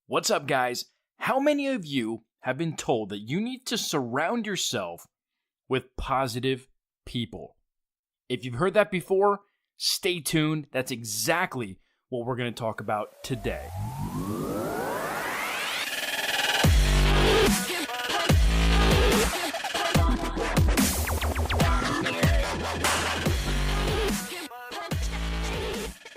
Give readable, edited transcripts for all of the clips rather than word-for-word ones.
What's up, guys? How many of you have been told that you need to surround yourself with positive people? If you've heard that before, stay tuned. That's exactly what we're going to talk about today.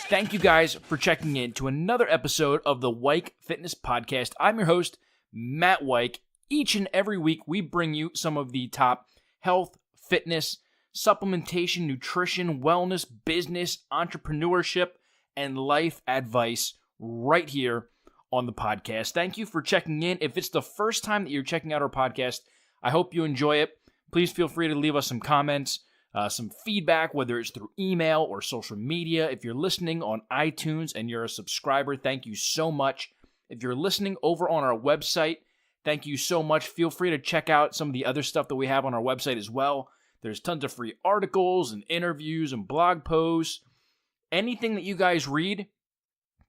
Thank you guys for checking in to another episode of the Weik Fitness Podcast. I'm your host, Matt Weik. Each and every week, we bring you some of the top health, fitness, supplementation, nutrition, wellness, business, entrepreneurship, and life advice right here on the podcast. Thank you for checking in. If it's the first time that you're checking out our podcast, I hope you enjoy it. Please feel free to leave us some comments. Some feedback, whether it's through email or social media. If you're listening on iTunes and you're a subscriber, thank you so much. If you're listening over on our website, thank you so much. Feel free to check out some of the other stuff that we have on our website as well. There's tons of free articles and interviews and blog posts. Anything that you guys read,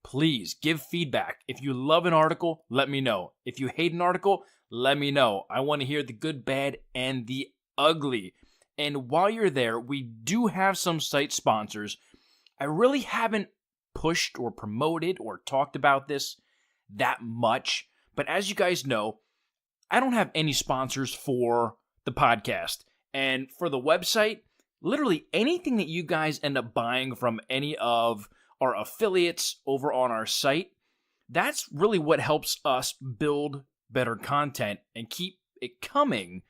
please give feedback. If you love an article, let me know. If you hate an article, let me know. I want to hear the good, bad, and the ugly. And while you're there, we do have some site sponsors. I really haven't pushed or promoted or talked about this that much. But as you guys know, I don't have any sponsors for the podcast. And for the website, literally anything that you guys end up buying from any of our affiliates over on our site, that's really what helps us build better content and keep it coming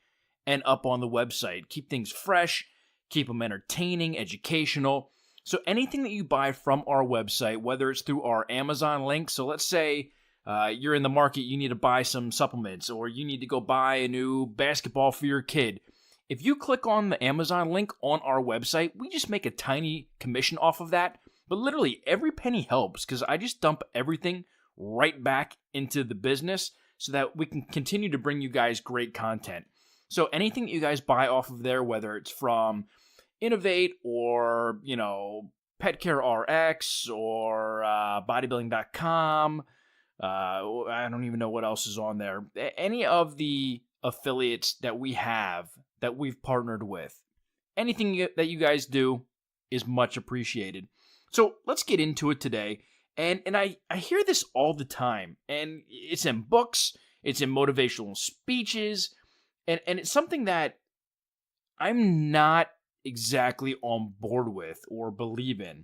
and up on the website. Keep things fresh, keep them entertaining, educational. So anything that you buy from our website, whether it's through our Amazon link, so let's say you're in the market, you need to buy some supplements, or you need to go buy a new basketball for your kid. If you click on the Amazon link on our website, we just make a tiny commission off of that. But literally every penny helps because I just dump everything right back into the business so that we can continue to bring you guys great content. So anything that you guys buy off of there, whether it's from Innovate or, Pet Care RX or bodybuilding.com, I don't even know what else is on there. Any of the affiliates that we have, that we've partnered with, anything that you guys do is much appreciated. So let's get into it today. And I hear this all the time, and it's in books, it's in motivational speeches, and it's something that I'm not exactly on board with or believe in.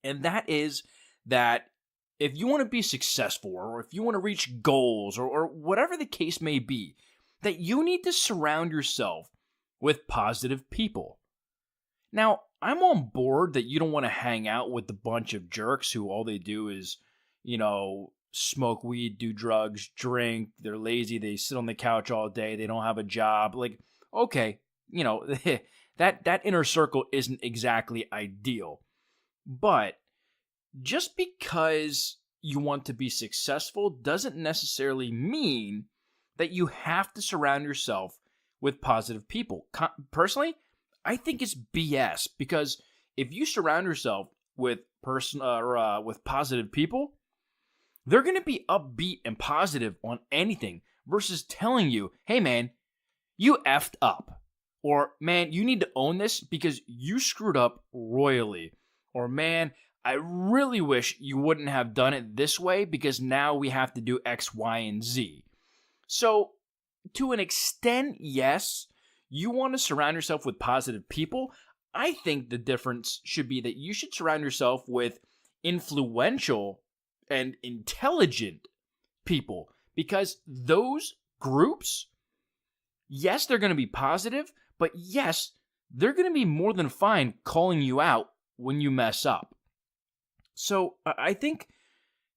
And that is that if you want to be successful or if you want to reach goals or whatever the case may be, that you need to surround yourself with positive people. Now, I'm on board that you don't want to hang out with a bunch of jerks who all they do is, smoke weed, do drugs, drink, they're lazy, they sit on the couch all day, they don't have a job. Like, okay, that inner circle isn't exactly ideal. But just because you want to be successful doesn't necessarily mean that you have to surround yourself with positive people. Personally, I think it's BS because if you surround yourself with with positive people, they're going to be upbeat and positive on anything versus telling you, hey man, you effed up. Or man, you need to own this because you screwed up royally. Or man, I really wish you wouldn't have done it this way because now we have to do X, Y, and Z. So to an extent, yes, you want to surround yourself with positive people. I think the difference should be that you should surround yourself with influential and intelligent people, because those groups, yes, they're going to be positive, but yes, they're going to be more than fine calling you out when you mess up. So I think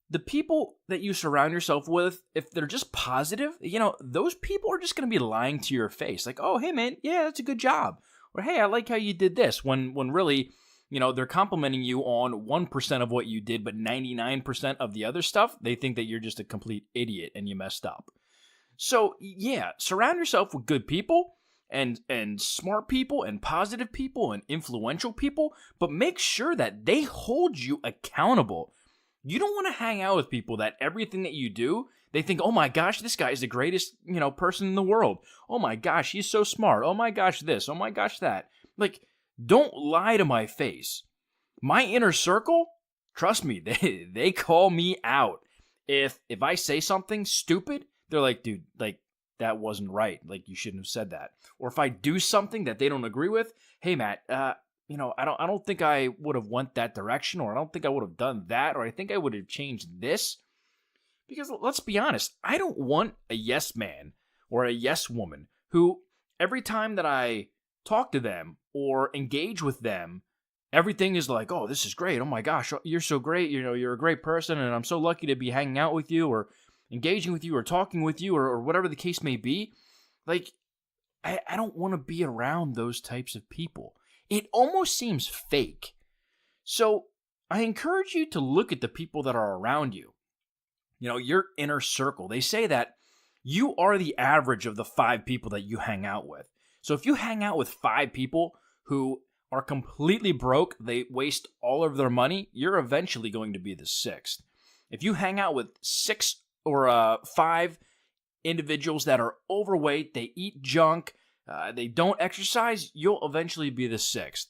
the people that you surround yourself with, if they're just positive, those people are just going to be lying to your face. Like, oh, hey man, yeah, that's a good job. Or hey, I like how you did this, when really, they're complimenting you on 1% of what you did, but 99% of the other stuff, they think that you're just a complete idiot and you messed up. So yeah, surround yourself with good people and smart people and positive people and influential people, but make sure that they hold you accountable. You don't want to hang out with people that everything that you do, they think, oh my gosh, this guy is the greatest, person in the world. Oh my gosh, he's so smart. Oh my gosh, this. Oh my gosh, that. Like, don't lie to my face. My inner circle, trust me, they call me out. If I say something stupid, they're like, dude, like, that wasn't right. Like, you shouldn't have said that. Or if I do something that they don't agree with, hey, Matt, I don't think I would have went that direction, or I don't think I would have done that, or I think I would have changed this. Because let's be honest, I don't want a yes man or a yes woman who every time that I talk to them or engage with them, everything is like, oh, this is great. Oh my gosh, you're so great. You're a great person, and I'm so lucky to be hanging out with you or engaging with you or talking with you or whatever the case may be. Like, I don't want to be around those types of people. It almost seems fake. So I encourage you to look at the people that are around you. Your inner circle. They say that you are the average of the 5 people that you hang out with. So if you hang out with 5 people who are completely broke, they waste all of their money, you're eventually going to be the 6th. If you hang out with 6 or 5 individuals that are overweight, they eat junk, they don't exercise, you'll eventually be the 6th.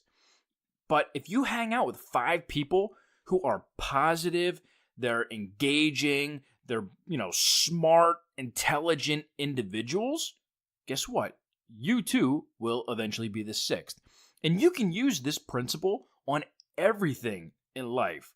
But if you hang out with 5 people who are positive, they're engaging, they're, smart, intelligent individuals, guess what? You too will eventually be the 6th. And you can use this principle on everything in life.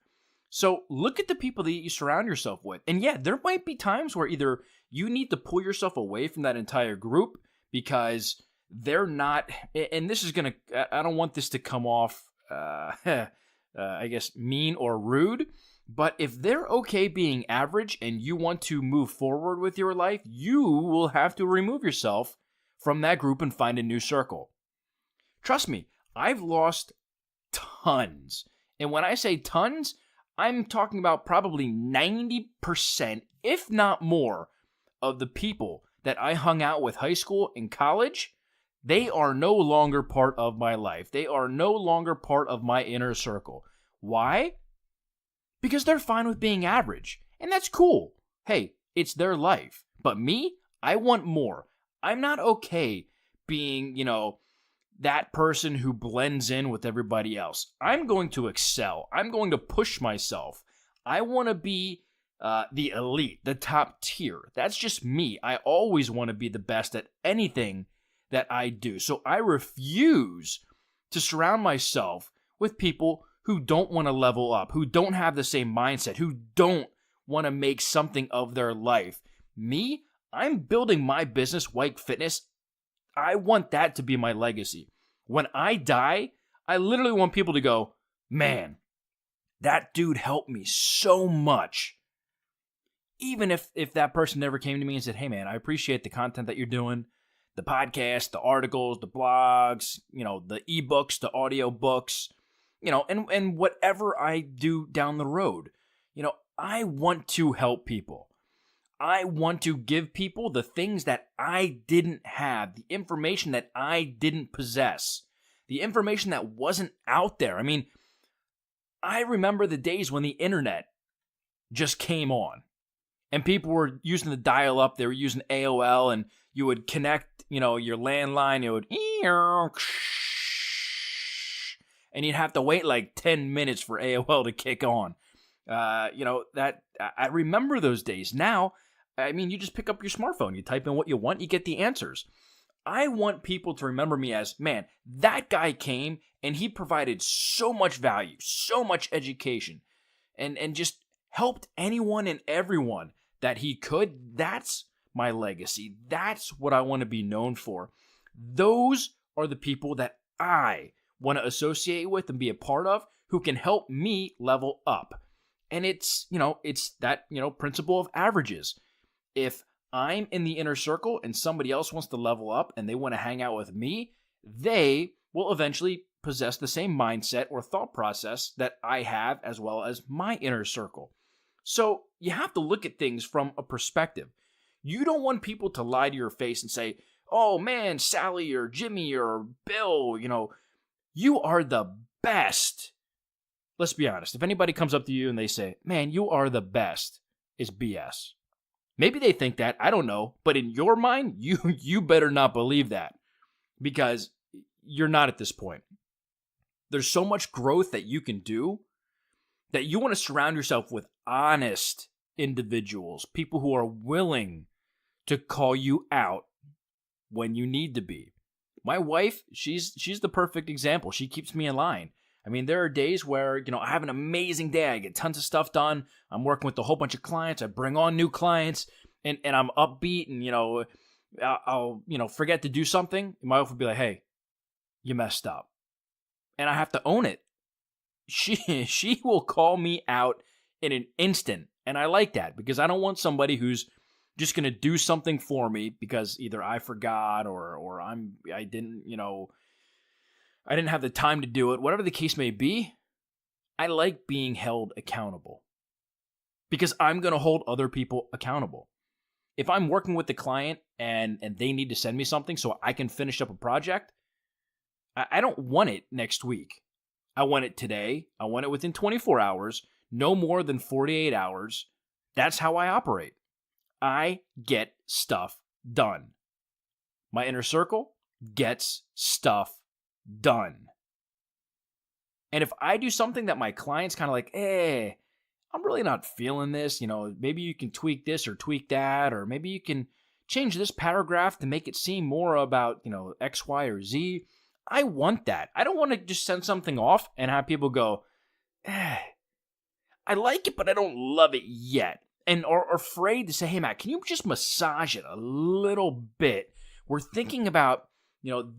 So look at the people that you surround yourself with. And yeah, there might be times where either you need to pull yourself away from that entire group because they're not, and this is going to, I don't want this to come off, I guess, mean or rude. But if they're okay being average and you want to move forward with your life, you will have to remove yourself from that group and find a new circle. Trust me, I've lost tons. And when I say tons, I'm talking about probably 90%, if not more, of the people that I hung out with high school and college. They are no longer part of my life. They are no longer part of my inner circle. Why? Because they're fine with being average. And that's cool. Hey, it's their life. But me, I want more. I'm not okay being, that person who blends in with everybody else. I'm going to excel. I'm going to push myself. I want to be the elite, the top tier. That's just me. I always want to be the best at anything that I do. So I refuse to surround myself with people who don't want to level up, who don't have the same mindset, who don't want to make something of their life. Me, I'm building my business, Weik Fitness. I want that to be my legacy. When I die, I literally want people to go, man, that dude helped me so much. Even if that person never came to me and said, hey man, I appreciate the content that you're doing, the podcast, the articles, the blogs, the ebooks, the audio books, and whatever I do down the road. I want to help people. I want to give people the things that I didn't have, the information that I didn't possess, the information that wasn't out there. I mean, I remember the days when the internet just came on and people were using the dial-up, they were using AOL, and you would connect, your landline, it would, and you'd have to wait like 10 minutes for AOL to kick on. That I remember those days. Now, I mean, you just pick up your smartphone, you type in what you want, you get the answers. I want people to remember me as, man, that guy came and he provided so much value, so much education, and just helped anyone and everyone that he could. That's my legacy. That's what I want to be known for. Those are the people that I want to associate with and be a part of, who can help me level up. And it's that, principle of averages. If I'm in the inner circle and somebody else wants to level up and they want to hang out with me, they will eventually possess the same mindset or thought process that I have, as well as my inner circle. So you have to look at things from a perspective. You don't want people to lie to your face and say, oh man, Sally or Jimmy or Bill, you are the best let's be honest. If anybody comes up to you and they say, man, you are the best, it's BS. Maybe they think that, I don't know. But in your mind, you better not believe that, because you're not at this point. There's so much growth that you can do that you want to surround yourself with honest individuals, people who are willing to call you out when you need to be. My wife, she's the perfect example. She keeps me in line. I mean, there are days where, I have an amazing day. I get tons of stuff done. I'm working with a whole bunch of clients. I bring on new clients, and I'm upbeat, and, I'll forget to do something. My wife will be like, hey, you messed up. And I have to own it. She will call me out in an instant. And I like that, because I don't want somebody who's just going to do something for me because either I forgot or I didn't have the time to do it. Whatever the case may be, I like being held accountable, because I'm going to hold other people accountable. If I'm working with the client and they need to send me something so I can finish up a project, I don't want it next week. I want it today. I want it within 24 hours, no more than 48 hours. That's how I operate. I get stuff done. My inner circle gets stuff done. And if I do something that my client's kind of like, I'm really not feeling this, maybe you can tweak this or tweak that, or maybe you can change this paragraph to make it seem more about, X, Y, or Z. I want that. I don't want to just send something off and have people go, I like it, but I don't love it yet. And are afraid to say, hey, Matt, can you just massage it a little bit? We're thinking about,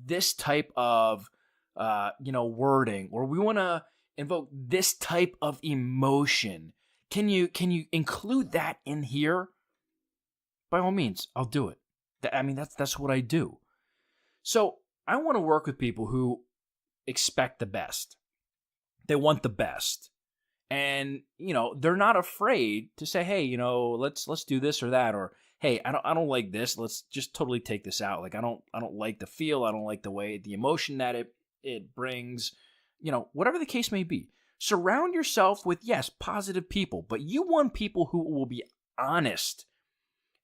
this type of, wording, or we want to invoke this type of emotion. Can you include that in here? By all means, I'll do it. That's what I do. So I want to work with people who expect the best. They want the best. And, they're not afraid to say, hey, let's do this or that, or hey, I don't like this. Let's just totally take this out. Like I don't like the feel. I don't like the way, the emotion that it brings. Whatever the case may be. Surround yourself with, yes, positive people, but you want people who will be honest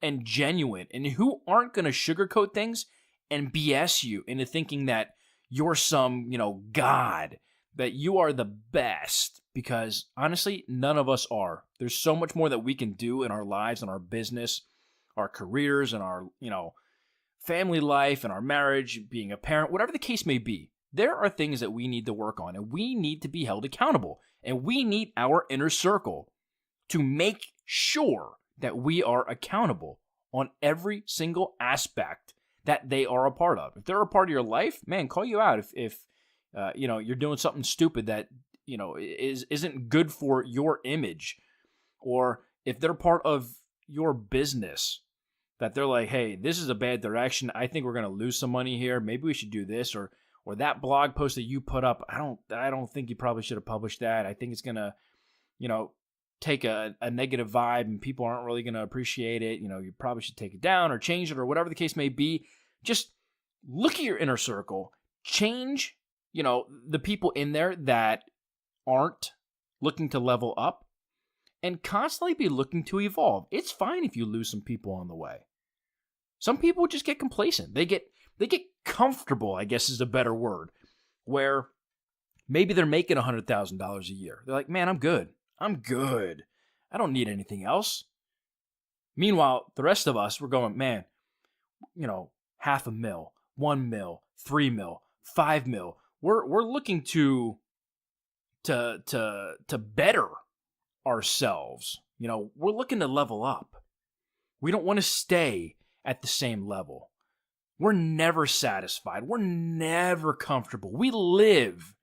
and genuine and who aren't going to sugarcoat things and BS you into thinking that you're some, God, that you are the best. Because honestly, none of us are. There's so much more that we can do in our lives and our business, our careers, and our, family life and our marriage, being a parent, whatever the case may be. There are things that we need to work on, and we need to be held accountable. And we need our inner circle to make sure that we are accountable on every single aspect that they are a part of. If they're a part of your life, man, call you out if you're doing something stupid that isn't good for your image, or if they're part of your business, that they're like, hey, this is a bad direction. I think we're going to lose some money here. Maybe we should do this, or that blog post that you put up, I don't think you probably should have published that. I think it's going to, take a negative vibe and people aren't really going to appreciate it. You probably should take it down or change it or whatever the case may be. Just look at your inner circle, change, the people in there that aren't looking to level up, and constantly be looking to evolve. It's fine if you lose some people on the way. Some people just get complacent. They get comfortable, I guess is a better word, where maybe they're making $100,000 a year. They're like, man, I'm good. I don't need anything else. Meanwhile, the rest of us, we're going, man, $500,000, $1 million, $3 million, $5 million. We're looking to better ourselves. We're looking to level up. We don't want to stay at the same level. We're never satisfied. We're never comfortable. We live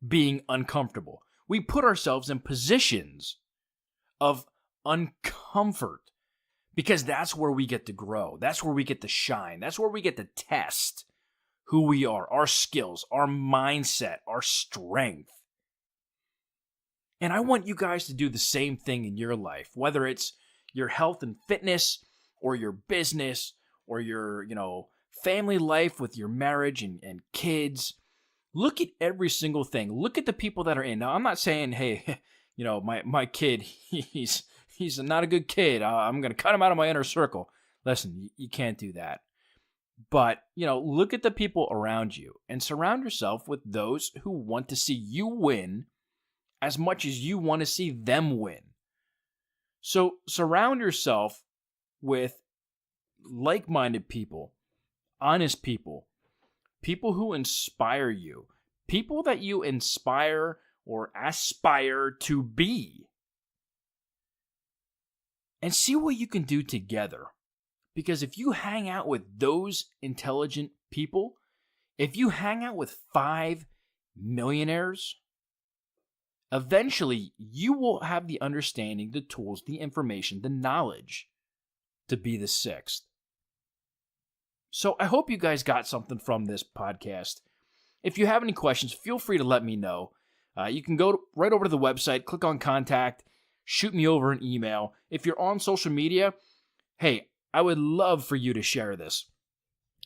being uncomfortable. We put ourselves in positions of uncomfort because that's where we get to grow. That's where we get to shine. That's where we get to test who we are, our skills, our mindset, our strength. And I want you guys to do the same thing in your life, whether it's your health and fitness or your business or your, family life with your marriage and kids, Look at every single thing. Look at the people that are in. Now, I'm not saying, hey, my kid, he's not a good kid. I'm going to cut him out of my inner circle. Listen, you can't do that. But, look at the people around you and surround yourself with those who want to see you win as much as you want to see them win. So surround yourself with like-minded people, honest people, people who inspire you, people that you inspire or aspire to be. And see what you can do together. Because if you hang out with those intelligent people, if you hang out with 5 millionaires, eventually you will have the understanding, the tools, the information, the knowledge to be the 6th. So I hope you guys got something from this podcast. If you have any questions, feel free to let me know. You can go right over to the website, click on contact, shoot me over an email. If you're on social media, hey, I would love for you to share this.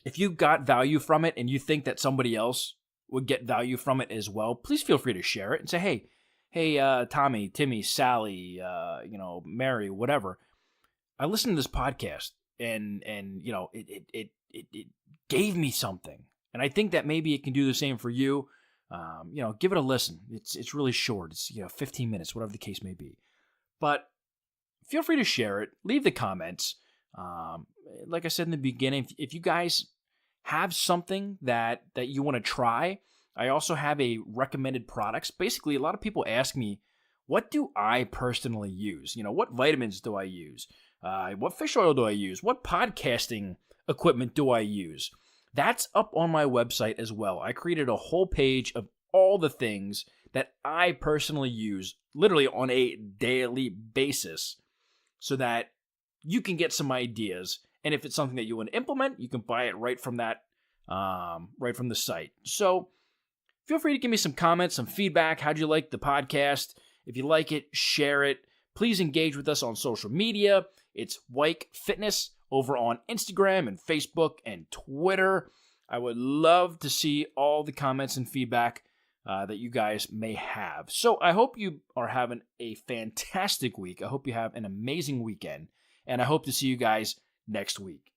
If you got value from it and you think that somebody else would get value from it as well, please feel free to share it and say, hey, Tommy, Timmy, Sally, Mary, whatever. I listened to this podcast and it gave me something. And I think that maybe it can do the same for you. Give it a listen. It's really short. It's 15 minutes, whatever the case may be. But feel free to share it. Leave the comments. Like I said in the beginning, if you guys have something that you want to try, I also have a recommended products. Basically, a lot of people ask me, what do I personally use? What vitamins do I use? What fish oil do I use? What podcasting equipment do I use? That's up on my website as well. I created a whole page of all the things that I personally use, literally on a daily basis, so that you can get some ideas. And if it's something that you want to implement, you can buy it right from that, right from the site. So feel free to give me some comments, some feedback. How'd you like the podcast? If you like it, share it. Please engage with us on social media. It's Weik Fitness over on Instagram and Facebook and Twitter. I would love to see all the comments and feedback that you guys may have. So I hope you are having a fantastic week. I hope you have an amazing weekend. And I hope to see you guys next week.